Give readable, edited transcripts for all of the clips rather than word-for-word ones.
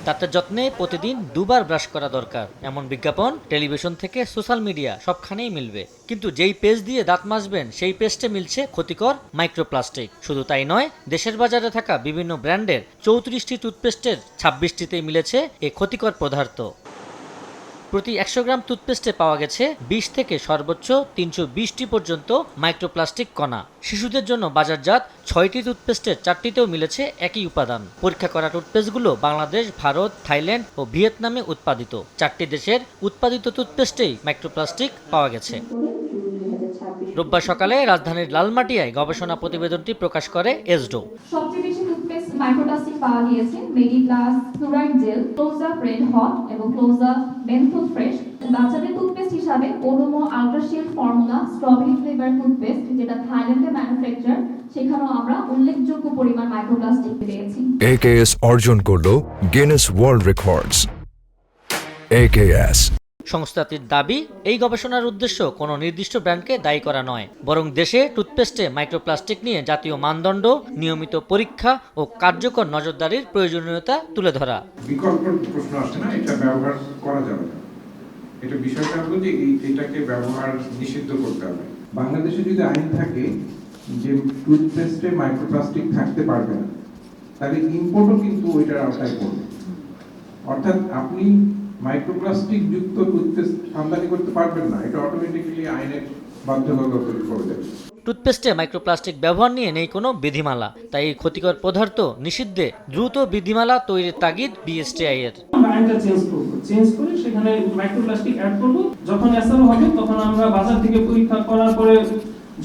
দাঁতের যত্নে প্রতিদিন দুবার ব্রাশ করা দরকার এমন বিজ্ঞাপন টেলিভিশন থেকে সোশ্যাল মিডিয়া সবখানেই মিলবে, কিন্তু যেই পেস্ট দিয়ে দাঁত মাজবেন সেই পেস্টে মিলছে ক্ষতিকর মাইক্রোপ্লাস্টিক। শুধু তাই নয়, দেশের বাজারে থাকা বিভিন্ন ব্র্যান্ডের 34টি টুথপেস্টের 26টিতেই মিলেছে এই ক্ষতিকর পদার্থ। প্রতি 100 গ্রাম টুথপেস্টে পাওয়া গেছে 20 থেকে সর্বোচ্চ 320টি পর্যন্ত মাইক্রোপ্লাস্টিক কণা। শিশুদের জন্য বাজারজাত 6টি টুথপেস্টের 4টিতেও মিলেছে একই উপাদান। পরীক্ষা করা টুথপেস্টগুলো বাংলাদেশ, ভারত, থাইল্যান্ড ও ভিয়েতনামে উৎপাদিত। 4টি দেশের উৎপাদিত টুথপেস্টেই মাইক্রোপ্লাস্টিক পাওয়া গেছে। রোববার সকালে রাজধানীর লালমাটিয়ায় গবেষণা প্রতিবেদনটি প্রকাশ করে এসডো। সবচেয়ে বেশি টুথপেস্ট মাইক্রোপ্লাস্টিক পাওয়া গিয়েছে Mediplus, fluoride gel, Closeup red hot এবং ক্লোজা মেন্থল ফ্রেশ। বাচ্চাদের টুথপেস্ট হিসাবে Odomos ultrashield formula strawberry flavour toothpaste, যেটা থাইল্যান্ডে ম্যানুফ্যাকচার, সেখানেও আমরা উল্লেখযোগ্য পরিমাণ মাইক্রোপ্লাস্টিক পেয়েছি। AKS অর্জন করলো গিনেস ওয়ার্ল্ড রেকর্ডস। AKS সংস্থাটির দাবি, এই গবেষণার উদ্দেশ্য কোনো নির্দিষ্ট ব্র্যান্ডকে দায়ী করা নয়, বরং দেশে টুথপেস্টে মাইক্রোপ্লাস্টিক নিয়ে জাতীয় মানদণ্ড, নিয়মিত পরীক্ষা ও কার্যকর নজরদারির প্রয়োজনীয়তা তুলে ধরা। বিকল্প প্রশ্ন আসে না, এটা ব্যবহার করা যাবে না। এটা বিষয়টা হলো যে এটাকে ব্যবহার নিষিদ্ধ করতে হবে। বাংলাদেশে যদি আইন থাকে যে টুথপেস্টে মাইক্রোপ্লাস্টিক থাকতে পারবে না, তাহলে ইম্পোর্টও কিন্তু ওইটার আওতায় পড়বে। অর্থাৎ আপনি মাইক্রোপ্লাস্টিক যুক্ত টুথপেস্ট আমদানি করতে পারবেন না, এটা অটোমেটিক্যালি আইনের বাধ্যবাধকতা করে দেবে। টুথপেস্টে মাইক্রোপ্লাস্টিক ব্যবহার নিয়ে নেই কোনো বিধিমালা, তাই এই ক্ষতিকর পদার্থ নিষিদ্ধে দ্রুত বিধিমালা তৈরির তাগিদ বিএসটিআই এর। আমরা আইনটা চেঞ্জ করে সেখানে মাইক্রোপ্লাস্টিক অ্যাড করব। যখন এসআরও হবে তখন আমরা বাজার থেকে পরীক্ষা করার পরে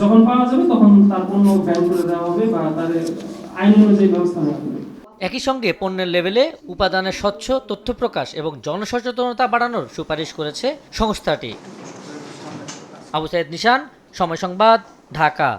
যখন পাওয়া যাবে তখন তার পণ্য ব্যান করে দেওয়া হবে বা তার আইন অনুযায়ী ব্যবস্থা নেওয়া হবে। একই সঙ্গে পণ্যের লেবেলে উপাদানের স্বচ্ছ তথ্য প্রকাশ এবং জনসচেতনতা বাড়ানোর সুপারিশ করেছে সংস্থাটি। আবু সাইদ নিশান, সময় সংবাদ, ঢাকা।